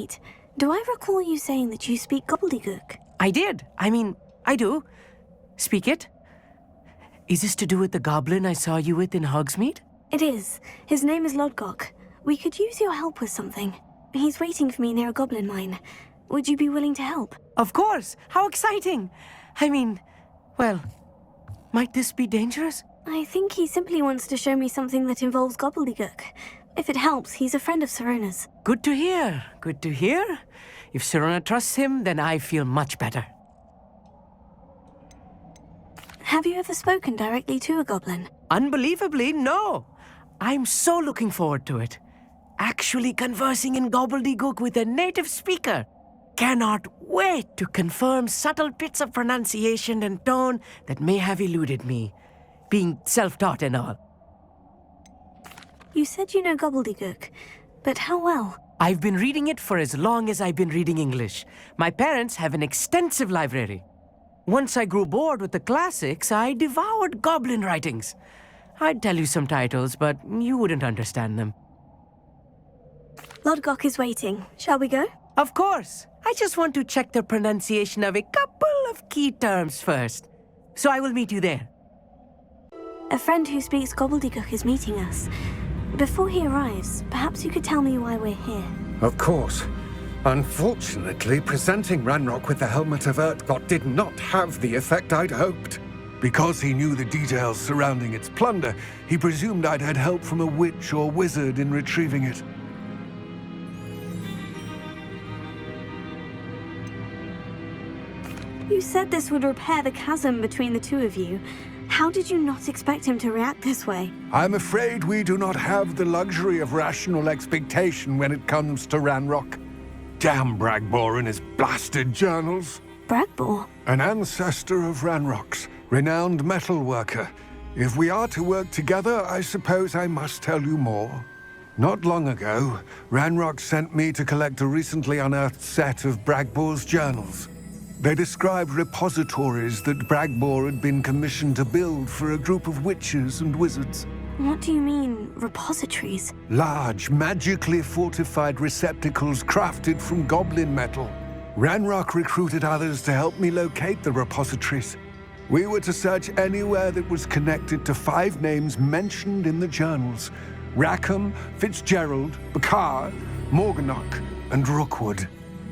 meet. Do I recall you saying that you speak gobbledygook? I did. I mean, I do. Speak it. Is this to do with the goblin I saw you with in Hogsmeade? It is. His name is Lodgok. We could use your help with something. He's waiting for me near a goblin mine. Would you be willing to help? Of course! How exciting! I mean, well, might this be dangerous? I think he simply wants to show me something that involves gobbledygook. If it helps, he's a friend of Sirona's. Good to hear. Good to hear. If Sirona trusts him, then I feel much better. Have you ever spoken directly to a goblin? Unbelievably, no. I'm so looking forward to it. Actually conversing in gobbledygook with a native speaker. Cannot wait to confirm subtle bits of pronunciation and tone that may have eluded me, being self-taught and all. You said you know gobbledygook, but how well? I've been reading it for as long as I've been reading English. My parents have an extensive library. Once I grew bored with the classics, I devoured goblin writings. I'd tell you some titles, but you wouldn't understand them. Lodgok is waiting. Shall we go? Of course. I just want to check the pronunciation of a couple of key terms first. So I will meet you there. A friend who speaks gobbledygook is meeting us. Before he arrives, perhaps you could tell me why we're here. Of course. Unfortunately, presenting Ranrock with the Helmet of Urtkot did not have the effect I'd hoped. Because he knew the details surrounding its plunder, he presumed I'd had help from a witch or wizard in retrieving it. You said this would repair the chasm between the two of you. How did you not expect him to react this way? I'm afraid we do not have the luxury of rational expectation when it comes to Ranrock. Damn Bragbor and his blasted journals. Bragbor? An ancestor of Ranrock's, renowned metal worker. If we are to work together, I suppose I must tell you more. Not long ago, Ranrock sent me to collect a recently unearthed set of Bragbor's journals. They described repositories that Bragbor had been commissioned to build for a group of witches and wizards. What do you mean, repositories? Large, magically fortified receptacles crafted from goblin metal. Ranrock recruited others to help me locate the repositories. We were to search anywhere that was connected to 5 names mentioned in the journals: Rackham, Fitzgerald, Bakar, Morganach, and Rookwood.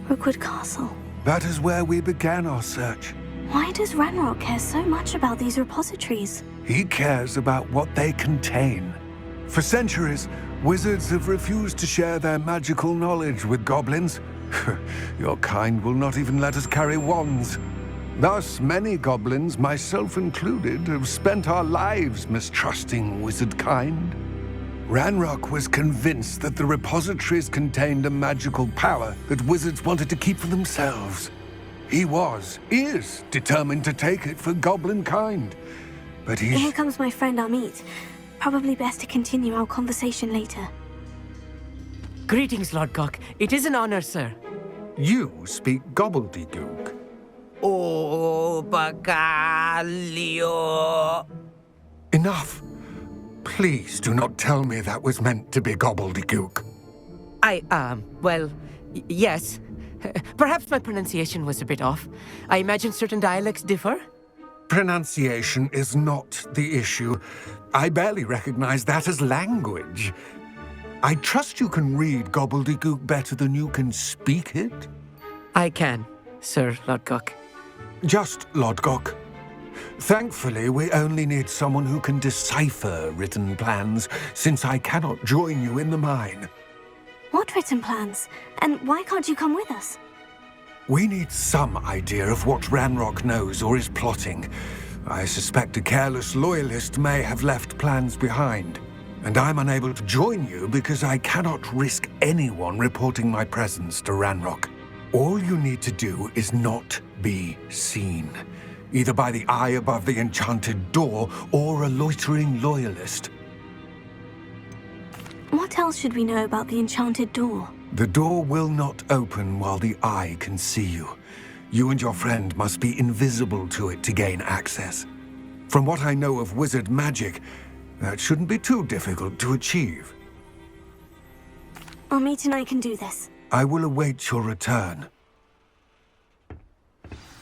Rookwood Castle. That is where we began our search. Why does Ranrock care so much about these repositories? He cares about what they contain. For centuries, wizards have refused to share their magical knowledge with goblins. Your kind will not even let us carry wands. Thus, many goblins, myself included, have spent our lives mistrusting wizard kind. Ranrock was convinced that the repositories contained a magical power that wizards wanted to keep for themselves. He is determined to take it for goblin kind. But Here comes my friend Amit. Probably best to continue our conversation later. Greetings, Lodgok. It is an honor, sir. You speak gobbledygook. Oh, Bacalio. Enough. Please do not tell me that was meant to be gobbledygook. Well, yes. Perhaps my pronunciation was a bit off. I imagine certain dialects differ. Pronunciation is not the issue. I barely recognize that as language. I trust you can read gobbledygook better than you can speak it? I can, Sir Lodgok. Just Lodgok. Thankfully, we only need someone who can decipher written plans, since I cannot join you in the mine. What written plans? And why can't you come with us? We need some idea of what Ranrock knows or is plotting. I suspect a careless loyalist may have left plans behind. And I'm unable to join you because I cannot risk anyone reporting my presence to Ranrock. All you need to do is not be seen, either by the eye above the enchanted door or a loitering loyalist. What else should we know about the enchanted door? The door will not open while the eye can see you. You and your friend must be invisible to it to gain access. From what I know of wizard magic, that shouldn't be too difficult to achieve. Amit and I can do this. I will await your return.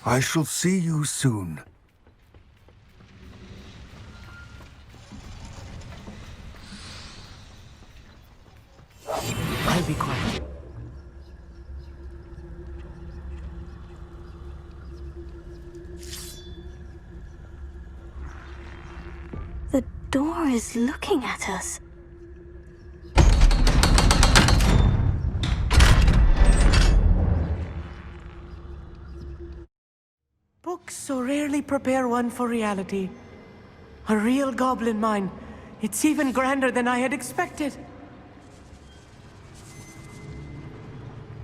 I shall see you soon. I'll be quiet. The door is looking at us. Books so rarely prepare one for reality. A real goblin mine. It's even grander than I had expected.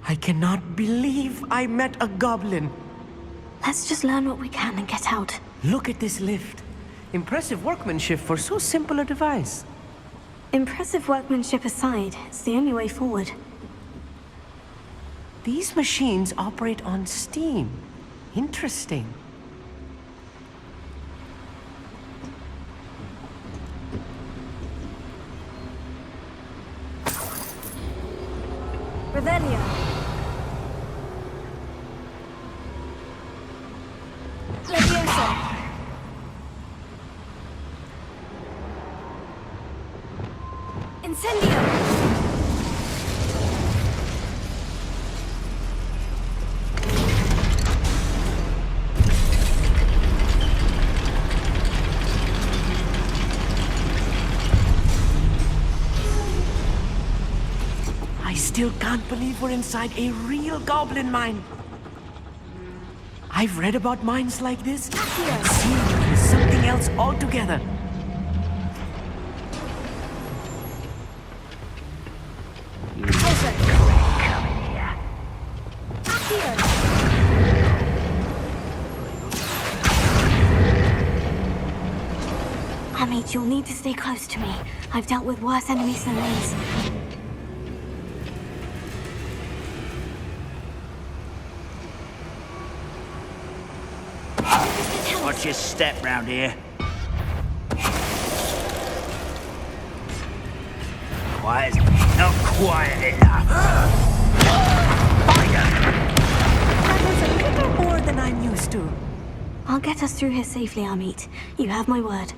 I cannot believe I met a goblin. Let's just learn what we can and get out. Look at this lift. Impressive workmanship for so simple a device. Impressive workmanship aside, it's the only way forward. These machines operate on steam. Interesting. Revelio. Leviosa. Incendio. I still can't believe we're inside a real goblin mine. I've read about mines like this. Seeing is something else altogether. Amit, you'll need to stay close to me. I've dealt with worse enemies than these. Watch your step round here. Quiet. Not quiet enough. That was a little more than I'm used to. I'll get us through here safely, Amit. You have my word.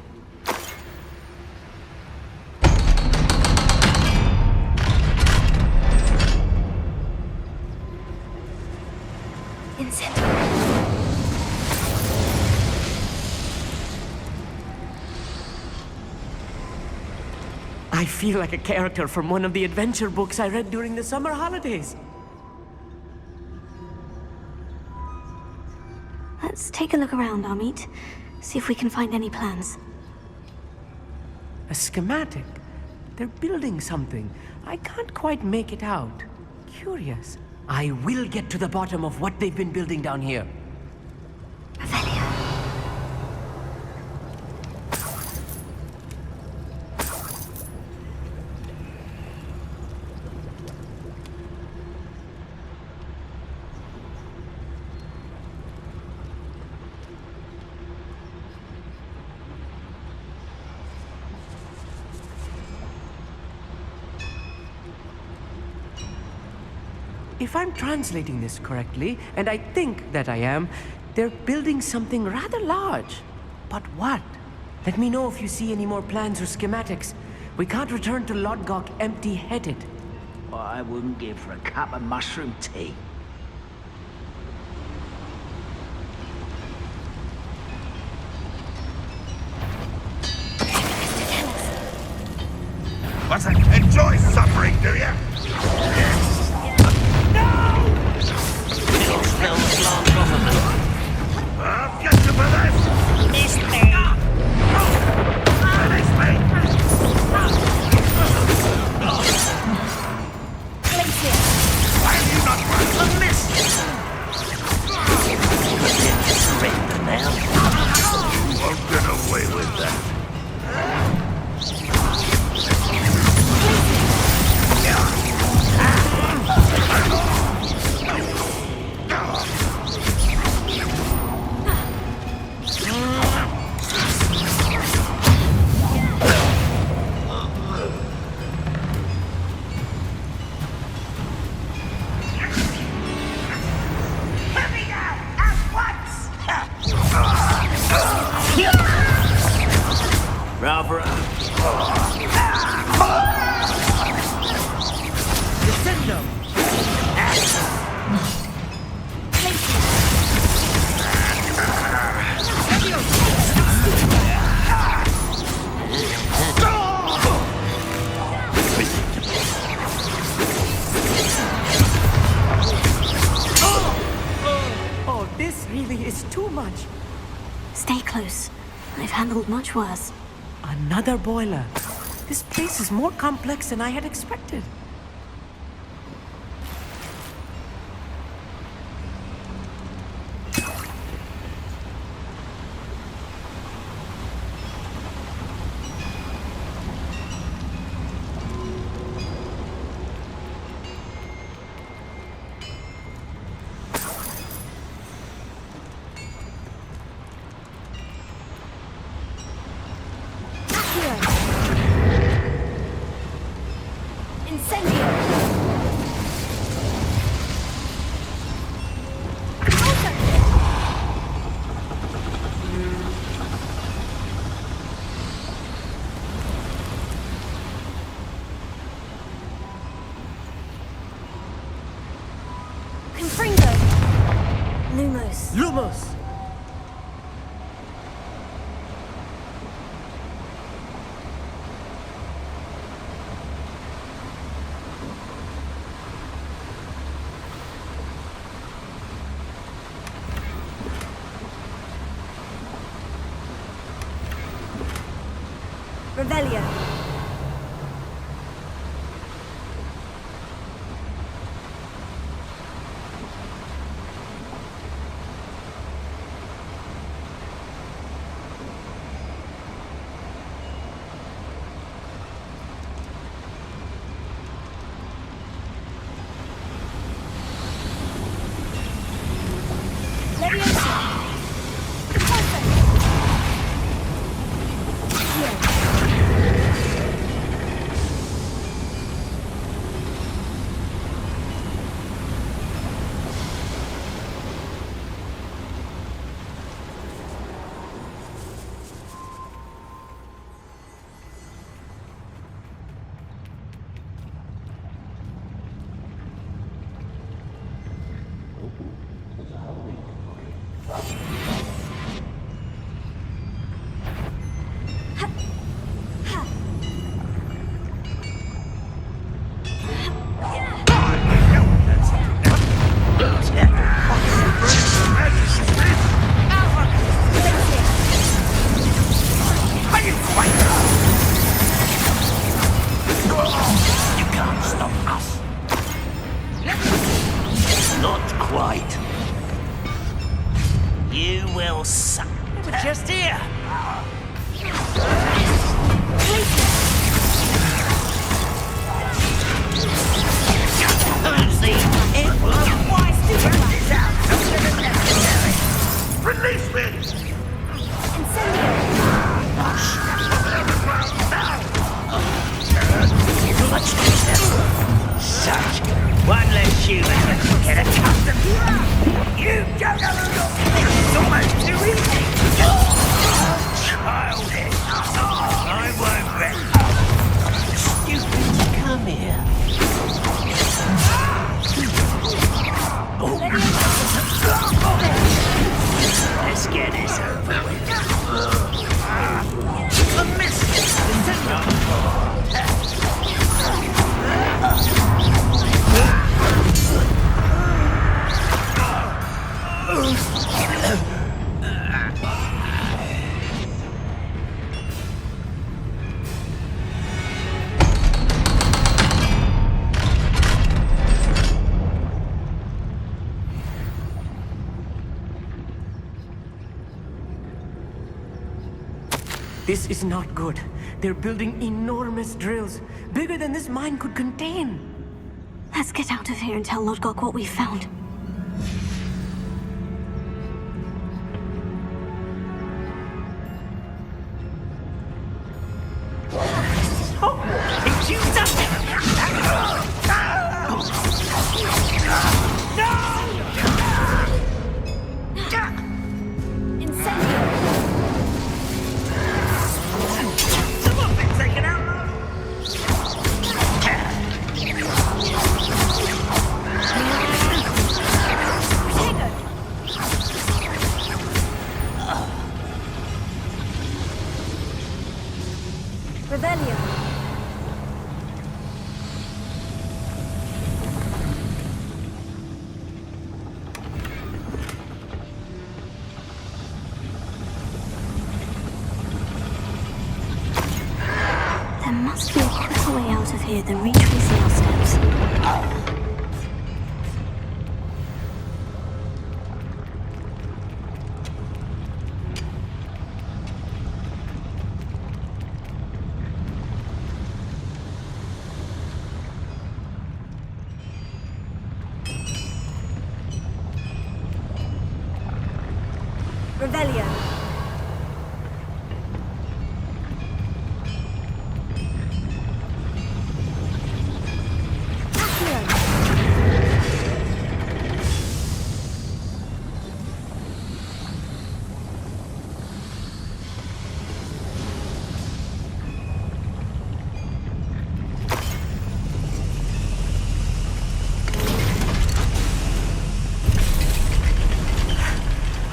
I feel like a character from one of the adventure books I read during the summer holidays. Let's take a look around, Amit. See if we can find any plans. A schematic. They're building something. I can't quite make it out. Curious. I will get to the bottom of what they've been building down here. If I'm translating this correctly, and I think that I am, they're building something rather large. But what? Let me know if you see any more plans or schematics. We can't return to Lodgok empty-headed. What I wouldn't give for a cup of mushroom tea. What's that? Enjoy suffering, do you? I'll get you for this! Miss me! Finish me! Why do you not run? I missed it! Surrender now. You won't get away with that. Stay close. I've handled much worse. Another boiler. This place is more complex than I had expected. Lumos! Revelio. This is not good. They're building enormous drills, bigger than this mine could contain. Let's get out of here and tell Lodgok what we found. here, then retracing our steps. Revelio.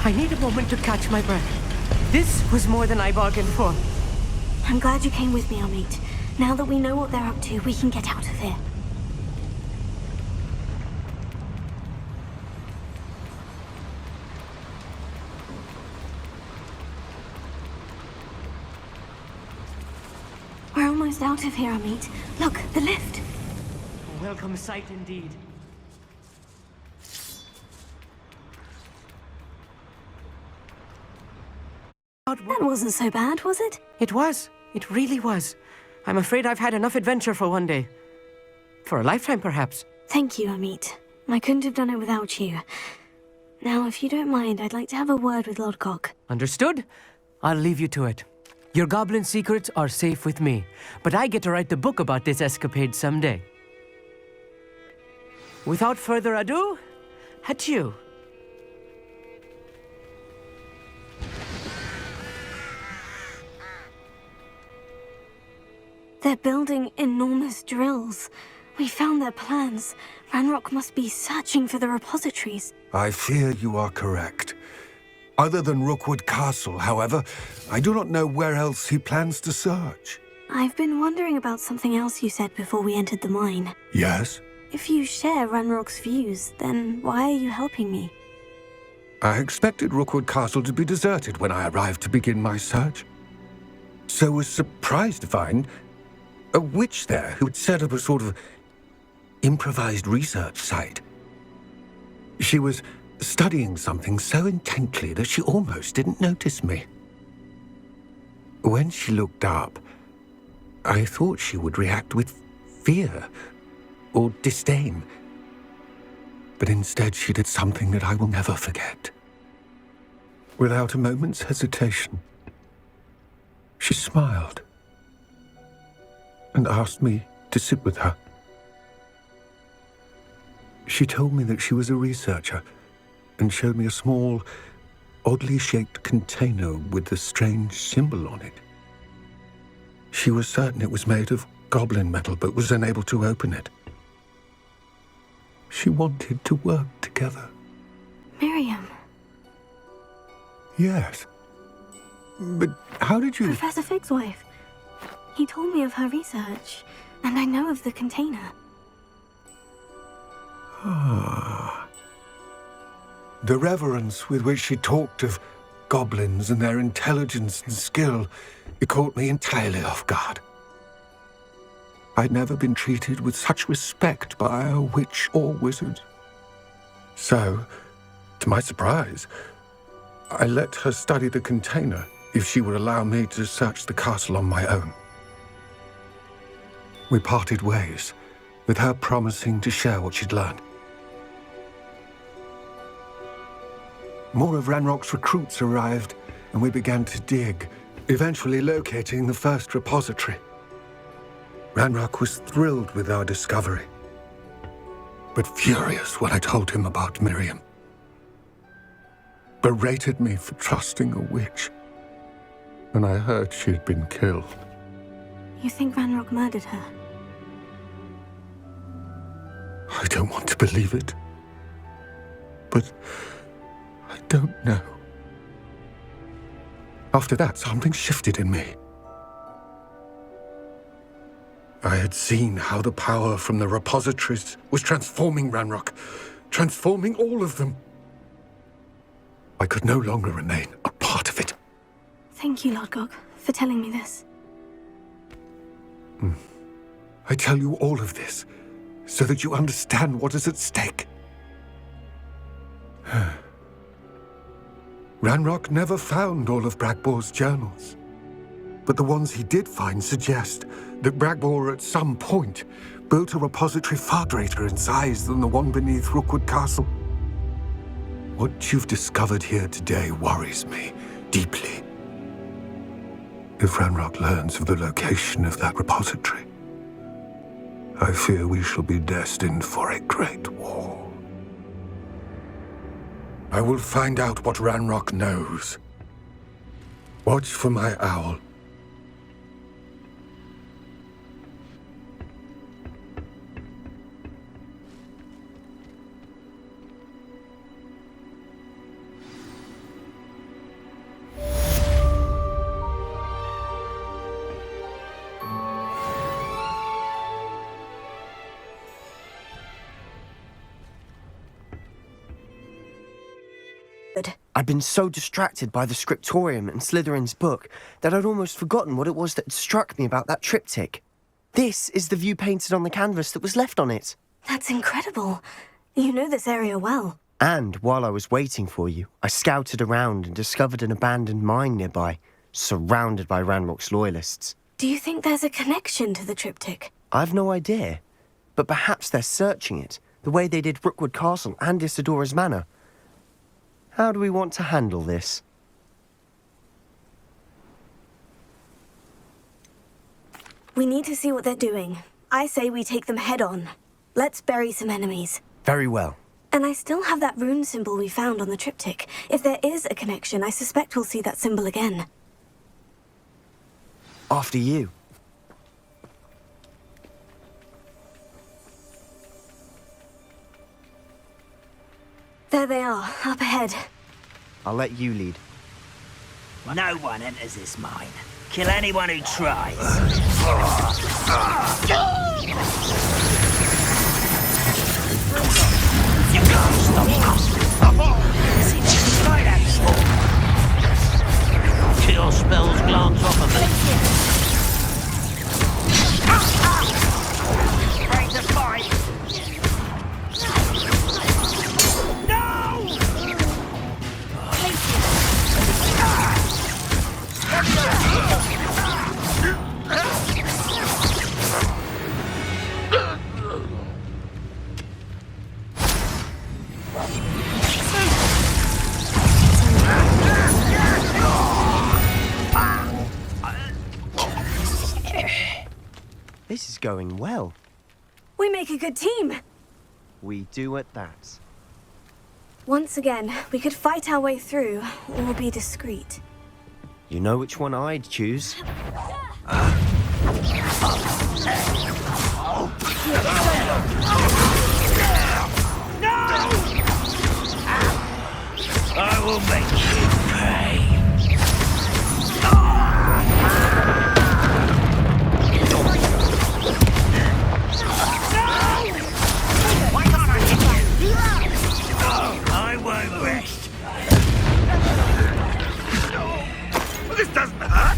I need a moment to catch my breath. This was more than I bargained for. I'm glad you came with me, Amit. Now that we know what they're up to, we can get out of here. We're almost out of here, Amit. Look, the lift. A welcome sight indeed. That wasn't so bad, was it? It was. It really was. I'm afraid I've had enough adventure for one day. For a lifetime, perhaps. Thank you, Amit. I couldn't have done it without you. Now, if you don't mind, I'd like to have a word with Lodgok. Understood? I'll leave you to it. Your goblin secrets are safe with me, but I get to write the book about this escapade someday. Without further ado, adieu. They're building enormous drills. We found their plans. Ranrock must be searching for the repositories. I fear you are correct. Other than Rookwood Castle, however, I do not know where else he plans to search. I've been wondering about something else you said before we entered the mine. Yes? If you share Ranrock's views, then why are you helping me? I expected Rookwood Castle to be deserted when I arrived to begin my search. So was surprised to find a witch there who'd set up a sort of improvised research site. She was studying something so intently that she almost didn't notice me. When she looked up, I thought she would react with fear or disdain. But instead she did something that I will never forget. Without a moment's hesitation, she smiled and asked me to sit with her. She told me that she was a researcher and showed me a small, oddly shaped container with a strange symbol on it. She was certain it was made of goblin metal, but was unable to open it. She wanted to work together. Miriam. Yes. But how did you... Professor Fig's wife. He told me of her research, and I know of the container. Ah. The reverence with which she talked of goblins and their intelligence and skill, it caught me entirely off guard. I'd never been treated with such respect by a witch or wizard. So, to my surprise, I let her study the container if she would allow me to search the castle on my own. We parted ways, with her promising to share what she'd learned. More of Ranrock's recruits arrived, and we began to dig, eventually locating the first repository. Ranrock was thrilled with our discovery, but furious when I told him about Miriam. Berated me for trusting a witch, and I heard she'd been killed. You think Ranrock murdered her? I don't want to believe it, but I don't know. After that, something shifted in me. I had seen how the power from the repositories was transforming Ranrock, transforming all of them. I could no longer remain a part of it. Thank you, Lodgok, for telling me this. I tell you all of this so that you understand what is at stake. Ranrock never found all of Bragbor's journals, but the ones he did find suggest that Bragbor at some point built a repository far greater in size than the one beneath Rookwood Castle. What you've discovered here today worries me deeply. If Ranrock learns of the location of that repository, I fear we shall be destined for a great war. I will find out what Ranrock knows. Watch for my owl. I'd been so distracted by the scriptorium and Slytherin's book that I'd almost forgotten what it was that had struck me about that triptych. This is the view painted on the canvas that was left on it. That's incredible. You know this area well. And while I was waiting for you, I scouted around and discovered an abandoned mine nearby, surrounded by Ranrock's loyalists. Do you think there's a connection to the triptych? I've no idea, but perhaps they're searching it, the way they did Rookwood Castle and Isidora's Manor. How do we want to handle this? We need to see what they're doing. I say we take them head on. Let's bury some enemies. Very well. And I still have that rune symbol we found on the triptych. If there is a connection, I suspect we'll see that symbol again. After you. There they are, up ahead. I'll let you lead. No one enters this mine. Kill anyone who tries. You can't stop us. See, that's right at Cure spells glance off of me. Ready to fight. This is going well. We make a good team. We do at that. Once again, we could fight our way through, or be discreet. You know which one I'd choose. I will make you pay. Why can't I hit you? I won't rest. This doesn't hurt.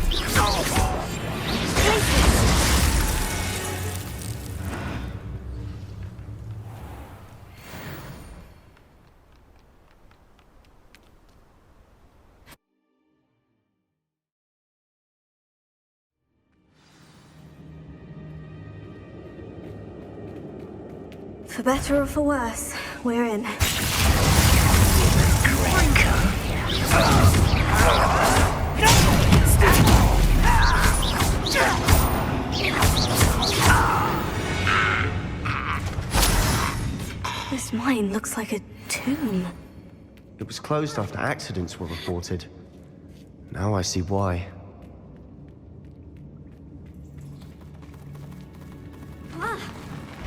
For better or for worse, we're in. This mine looks like a tomb. It was closed after accidents were reported. Now I see why.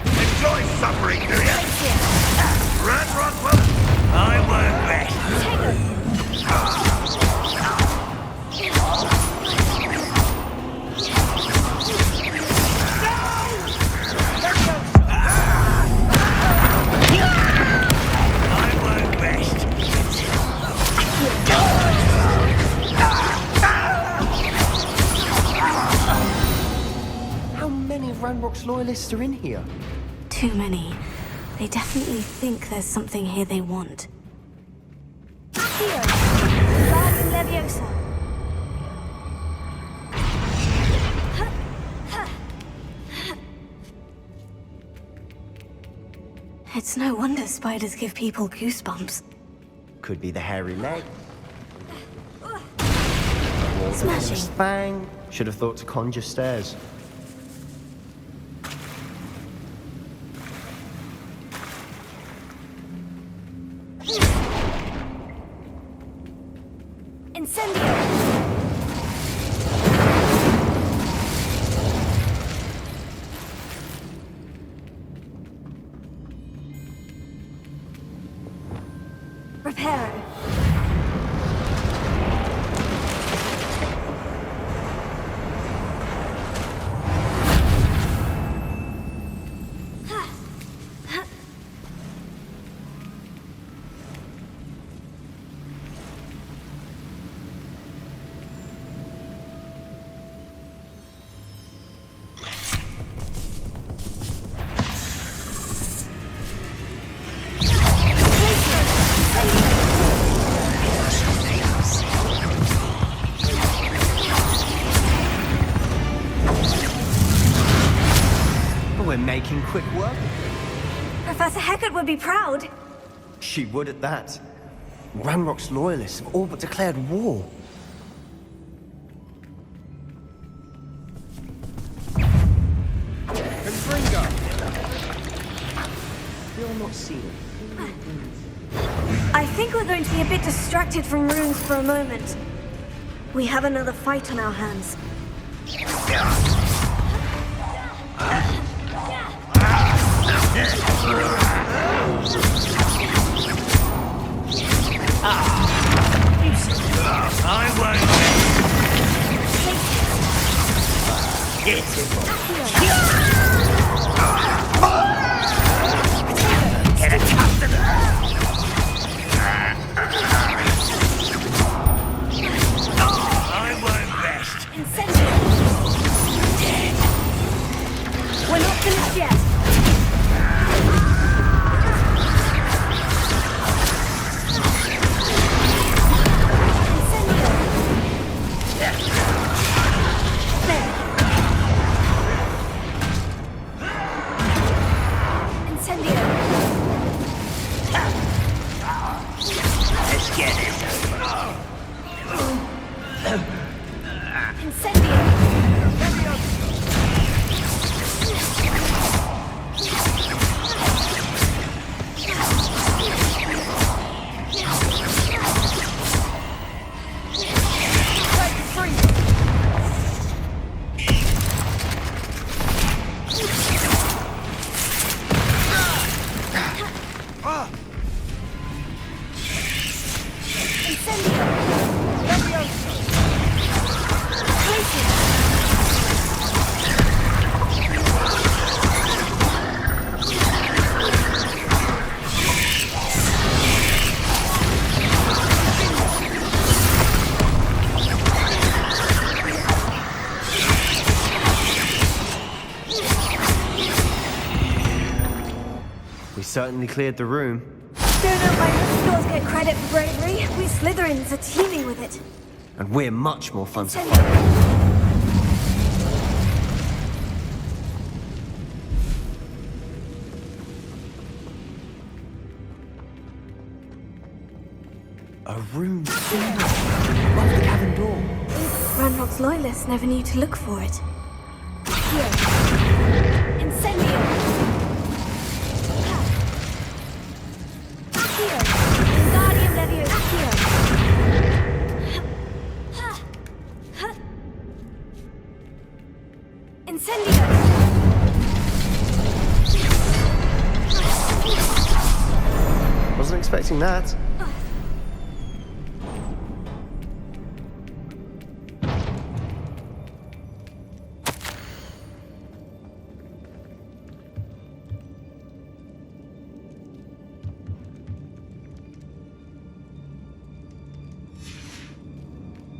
Enjoy suffering, do you? Ranrock will... I won't rest. How many of Ranrock's Ranrock's loyalists are in here? Too many. They definitely think there's something here they want. Accio! Wingardium Leviosa! It's no wonder spiders give people goosebumps. Could be the hairy leg. Smashing. Bang! Should have thought to conjure stairs. Incendio! Reparo. We're making quick work. Professor Hecat would be proud. She would at that. Ranrock's loyalists have all but declared war. You're not seen. I think we're going to be a bit distracted from runes for a moment. We have another fight on our hands. I won't. Get accustomed. I won't rest. Incendio! We're not finished yet. Certainly cleared the room. Don't know why Gryffindors get credit for bravery. We Slytherins are teeming with it. And we're much more fun to Incendio! fight. A room above the cabin door. Ranrock's loyalists never knew to look for it. Here. Incendio! Accio! Wingardium Leviosa! Accio! Incendio! Wasn't expecting that.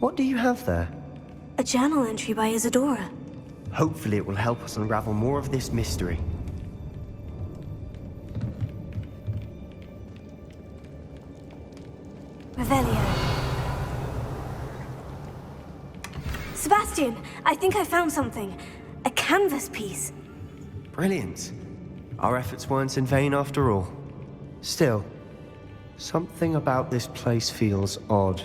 What do you have there? A journal entry by Isadora. Hopefully it will help us unravel more of this mystery. Revelio. Sebastian, I think I found something. A canvas piece. Brilliant. Our efforts weren't in vain after all. Still, something about this place feels odd.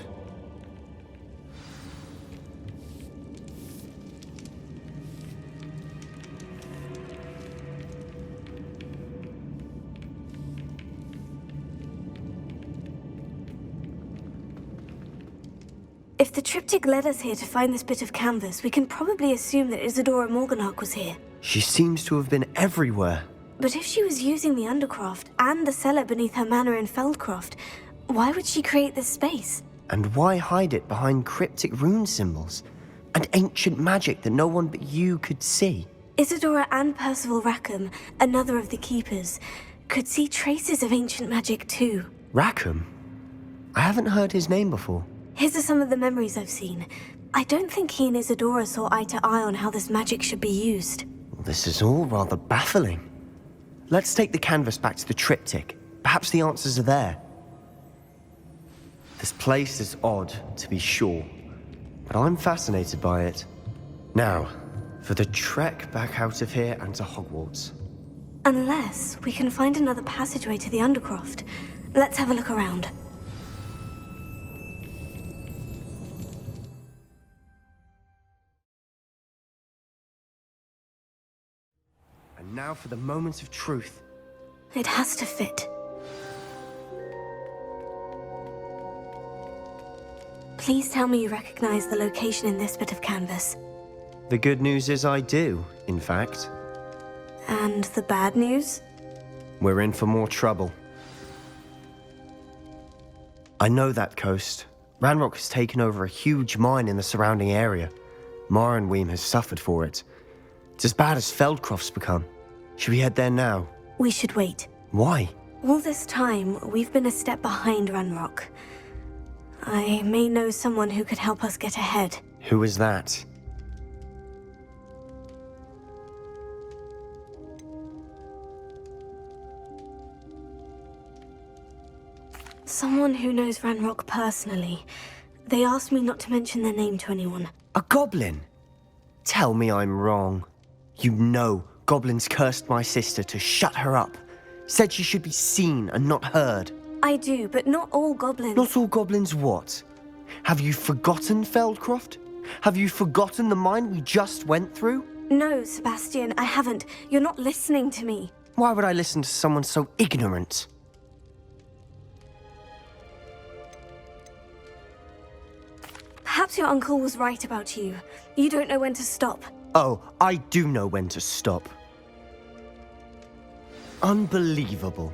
If the triptych led us here to find this bit of canvas, we can probably assume that Isadora Morganach was here. She seems to have been everywhere. But if she was using the Undercroft and the cellar beneath her manor in Feldcroft, why would she create this space? And why hide it behind cryptic rune symbols and ancient magic that no one but you could see? Isadora and Percival Rackham, another of the Keepers, could see traces of ancient magic too. Rackham? I haven't heard his name before. His are some of the memories I've seen. I don't think he and Isadora saw eye to eye on how this magic should be used. This is all rather baffling. Let's take the canvas back to the triptych. Perhaps the answers are there. This place is odd, to be sure, but I'm fascinated by it. Now, for the trek back out of here and to Hogwarts. Unless we can find another passageway to the Undercroft. Let's have a look around. And now for the moment of truth. It has to fit. Please tell me you recognize the location in this bit of canvas. The good news is I do, in fact. And the bad news? We're in for more trouble. I know that coast. Ranrock has taken over a huge mine in the surrounding area. Marrenweem has suffered for it. It's as bad as Feldcroft's become. Should we head there now? We should wait. Why? All this time, we've been a step behind Ranrock. I may know someone who could help us get ahead. Who is that? Someone who knows Ranrock personally. They asked me not to mention their name to anyone. A goblin? Tell me I'm wrong. You know goblins cursed my sister to shut her up. Said she should be seen and not heard. I do, but not all goblins. Not all goblins what? Have you forgotten Feldcroft? Have you forgotten the mine we just went through? No, Sebastian, I haven't. You're not listening to me. Why would I listen to someone so ignorant? Perhaps your uncle was right about you. You don't know when to stop. Oh, I do know when to stop. Unbelievable.